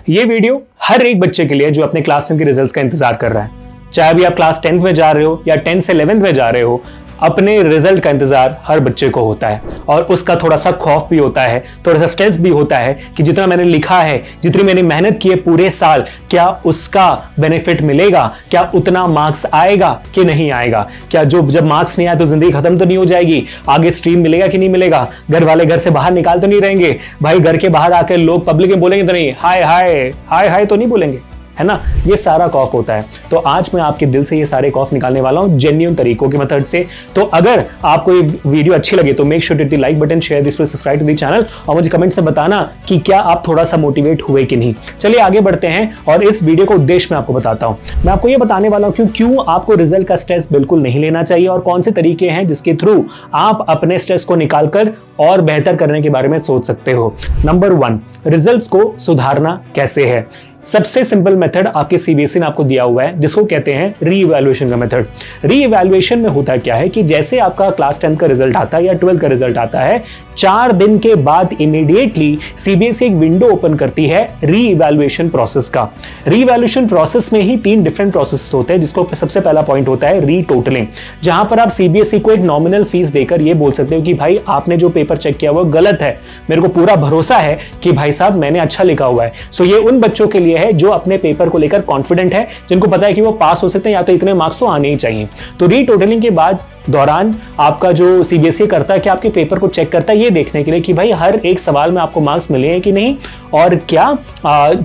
ये वीडियो हर एक बच्चे के लिए जो अपने क्लास 10 के रिजल्ट्स का इंतजार कर रहा है, चाहे अभी आप क्लास 10th में जा रहे हो या 10th से 11th में जा रहे हो, अपने रिजल्ट का इंतजार हर बच्चे को होता है और उसका थोड़ा सा खौफ भी होता है, थोड़ा सा स्ट्रेस भी होता है कि जितना मैंने लिखा है, जितनी मैंने मेहनत की है पूरे साल, क्या उसका बेनिफिट मिलेगा, क्या उतना मार्क्स आएगा कि नहीं आएगा, क्या जब मार्क्स नहीं आए तो जिंदगी खत्म तो नहीं हो जाएगी, आगे स्ट्रीम मिलेगा कि नहीं मिलेगा, घर वाले घर से बाहर निकाल तो नहीं रहेंगे, भाई घर के बाहर आकर लोग पब्लिक में बोलेंगे तो नहीं, हाय हाय हाय हाय तो नहीं बोलेंगे, है ना। ये सारा खौफ होता है। तो आज मैं आपके दिल से ये सारे खौफ निकालने वाला हूं जेन्युइन तरीकों के मेथड से। तो अगर आपको ये वीडियो अच्छी लगे तो make sure to hit the like button, share this, subscribe to the channel और मुझे कमेंट्स में बताना कि क्या आप थोड़ा सा मोटिवेट हुए कि नहीं। चलिए आगे बढ़ते हैं और इस वीडियो का उद्देश्य मैं आपको बताता हूं। मैं आपको ये बताने वाला हूं क्यों आपको रिजल्ट का स्ट्रेस बिल्कुल नहीं लेना चाहिए और कौन से तरीके हैं जिसके थ्रू आप अपने स्ट्रेस को निकालकर और बेहतर करने के बारे में सोच सकते हो। नंबर 1, रिजल्ट्स को सुधारना कैसे है। सबसे सिंपल मेथड आपके सीबीएसई ने आपको दिया हुआ है जिसको कहते हैं रीइवैल्यूएशन का मेथड। रीइवैल्यूएशन में होता क्या है कि जैसे आपका क्लास 10 का रिजल्ट आता है या 12 का रिजल्ट आता है, 4 दिन के बाद इमीडिएटली सीबीएसई एक विंडो ओपन करती है रीइवैल्यूएशन प्रोसेस का। रीइवैल्यूएशन प्रोसेस में ही 3 डिफरेंट प्रोसेस होते हैं, जिसको सबसे पहला पॉइंट होता है रीटोटलिंग, जहां पर आप सीबीएसई को एक नॉमिनल फीस देकर ये बोल सकते हो कि भाई आपने जो पेपर चेक किया वो गलत है, मेरे को पूरा भरोसा है कि भाई साहब मैंने अच्छा लिखा हुआ है। सो ये उन बच्चों के लिए है जो अपने पेपर को लेकर कॉन्फिडेंट है, जिनको पता है कि वो पास हो सकते हैं या तो इतने मार्क्स तो आने ही चाहिए। तो रीटोटलिंग के बाद दौरान आपका जो सीबीएसई करता है कि आपके पेपर को चेक करता है ये देखने के लिए कि भाई हर एक सवाल में आपको मार्क्स मिले हैं कि नहीं और क्या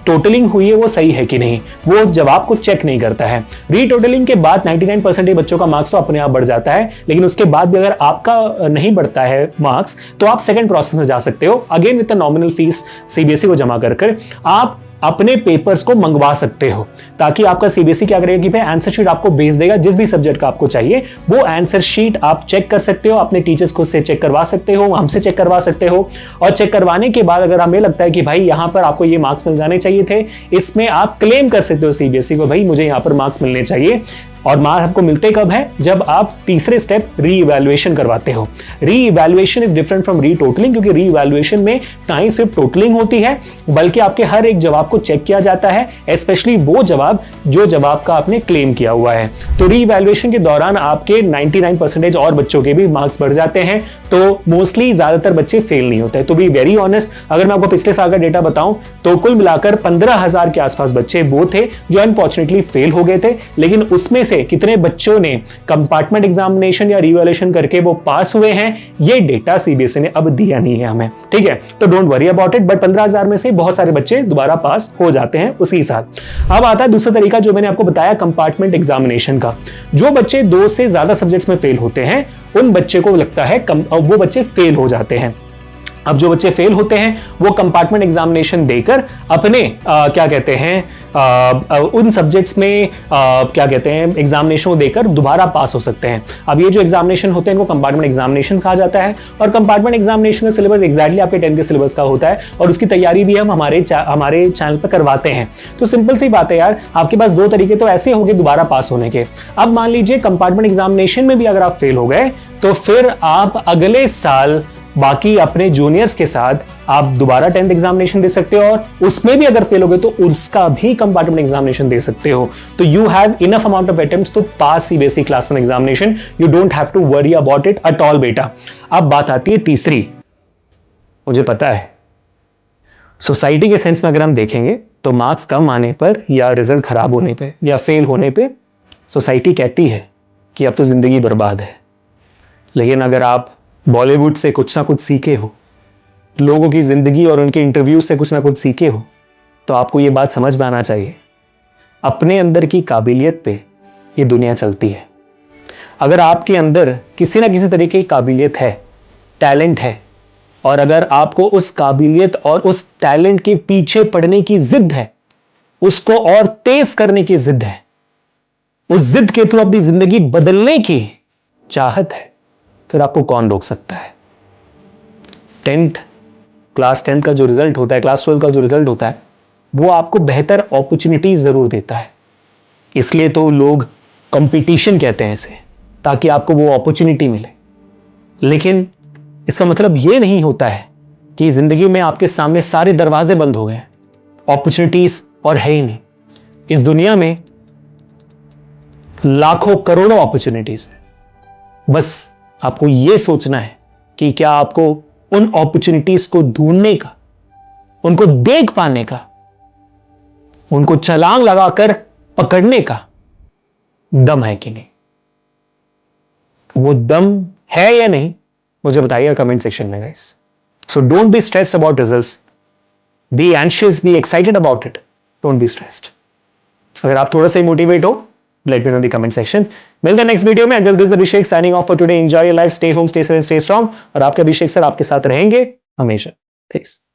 टोटलिंग हुई है वो सही है कि नहीं, वो जवाब को चेक नहीं करता है। रीटोटलिंग के बाद 99% बच्चों का मार्क्स तो अपने आप बढ़ जाता है, लेकिन उसके बाद भी अगर आपका नहीं बढ़ता है मार्क्स तो आप सेकंड प्रोसेस में जा सकते हो, again with nominal fees CBSE को जमा कर आप अपने पेपर्स को मंगवा सकते हो, ताकि आपका सीबीएसई क्या करेगा कि भाई आंसर शीट आपको भेज देगा, जिस भी सब्जेक्ट का आपको चाहिए वो आंसर शीट आप चेक कर सकते हो, अपने टीचर्स को से चेक करवा सकते हो, हमसे चेक करवा सकते हो और चेक करवाने के बाद अगर हमें लगता है कि भाई यहाँ पर आपको ये मार्क्स मिल जाने चाहिए थे, इसमें आप क्लेम कर सकते हो सीबीएसई को, भाई मुझे यहाँ पर मार्क्स मिलने चाहिए। और मार्क्स आपको मिलते कब है, जब आप तीसरे स्टेप रीइवैल्यूएशन करवाते हो। रीइवैल्यूएशन इज डिफरेंट फ्रॉम रीटोटलिंग, क्योंकि रीइवैल्यूएशन में टाइम सिर्फ टोटलिंग होती है, बल्कि आपके हर एक जवाब को चेक किया जाता है, स्पेशली वो जवाब जो जवाब का आपने क्लेम किया हुआ है। तो रीइवैल्यूएशन के दौरान आपके 99% और बच्चों के भी मार्क्स बढ़ जाते हैं, तो मोस्टली ज्यादातर बच्चे फेल नहीं होते। तो बी वेरी ऑनेस्ट, अगर मैं आपको पिछले साल का डेटा बताऊं तो कुल मिलाकर 15,000 के आसपास बच्चे वो थे जो अनफॉर्चुनेटली फेल हो गए थे, लेकिन उसमें से कितने बच्चों ने कंपार्टमेंट एग्जामिनेशन या रीवैल्यूएशन करके वो पास हुए हैं, ये डेटा सीबीएसई ने अब दिया नहीं है हमें, ठीक है। तो don't worry about it, but 15,000 में से बहुत सारे बच्चे दोबारा पास हो जाते हैं उसी साल। अब आता है दूसरा तरीका जो मैंने आपको बताया कंपार्टमेंट एग्जामिनेशन का। जो बच्चे 2 से ज्यादा सब्जेक्ट्स में फेल होते हैं उन बच्चे को लगता है वो बच्चे फेल हो जाते हैं। अब जो बच्चे फेल होते हैं वो कंपार्टमेंट एग्जामिनेशन देकर अपने क्या कहते हैं उन सब्जेक्ट्स में क्या कहते हैं एग्जामिनेशन देकर दोबारा पास हो सकते हैं। अब ये जो एग्जामिनेशन होते हैं इनको कंपार्टमेंट एग्जामिनेशन कहा जाता है और कंपार्टमेंट एग्जामिनेशन का सिलेबस एग्जैक्टली आपके 10th के सिलेबस का होता है और उसकी तैयारी भी हम हमारे चैनल पर करवाते हैं। तो सिंपल सी बात है यार, आपके पास 2 तरीके तो ऐसे होंगे दोबारा पास होने के। अब मान लीजिए कंपार्टमेंट एग्जामिनेशन में भी अगर आप फेल हो गए तो फिर आप अगले साल बाकी अपने जूनियर्स के साथ आप दोबारा 10th एग्जामिनेशन दे सकते हो और उसमें भी अगर फेल हो गए तो उसका भी कंपार्टमेंट एग्जामिनेशन दे सकते हो। तो you have enough amount of attempts to pass CBSE class 10 examination, you don't have to worry about it at all बेटा। अब बात आती है तीसरी, मुझे पता है सोसाइटी के सेंस में अगर हम देखेंगे तो मार्क्स कम आने पर या रिजल्ट खराब होने पे या फेल होने पे सोसाइटी कहती है कि अब तो जिंदगी बर्बाद है। लेकिन अगर आप बॉलीवुड से कुछ ना कुछ सीखे हो, लोगों की जिंदगी और उनके इंटरव्यू से कुछ ना कुछ सीखे हो, तो आपको ये बात समझ में आना चाहिए, अपने अंदर की काबिलियत पे ये दुनिया चलती है। अगर आपके अंदर किसी ना किसी तरीके की काबिलियत है, टैलेंट है, और अगर आपको उस काबिलियत और उस टैलेंट के पीछे पड़ने की जिद है, उसको और तेज करने की जिद है, उस जिद के थ्रू अपनी जिंदगी बदलने की चाहत है, फिर आपको कौन रोक सकता है। क्लास 10 का जो रिजल्ट होता है, क्लास 12 का जो रिजल्ट होता है, वो आपको बेहतर अपॉर्चुनिटी जरूर देता है। इसलिए तो लोग कंपटीशन कहते हैं इसे, ताकि आपको वो अपॉर्चुनिटी मिले। लेकिन इसका मतलब ये नहीं होता है कि जिंदगी में आपके सामने सारे दरवाजे बंद हो गए अपॉर्चुनिटीज और है ही नहीं। इस दुनिया में लाखों करोड़ों अपॉर्चुनिटीज है, बस आपको यह सोचना है कि क्या आपको उन अपॉर्चुनिटीज को ढूंढने का, उनको देख पाने का, उनको छलांग लगाकर पकड़ने का दम है कि नहीं। वो दम है या नहीं मुझे बताइएगा कमेंट सेक्शन में guys. So don't be stressed about results, be anxious, be excited about it, don't be stressed. अगर आप थोड़ा सा ही मोटिवेट हो, let me know in the comment section. मिलते हैं नेक्स्ट वीडियो में। This is Abhishek signing off for today. Enjoy your life, stay home, stay safe, stay strong. और आपके अभिषेक सर आपके साथ रहेंगे हमेशा। थैंक्स।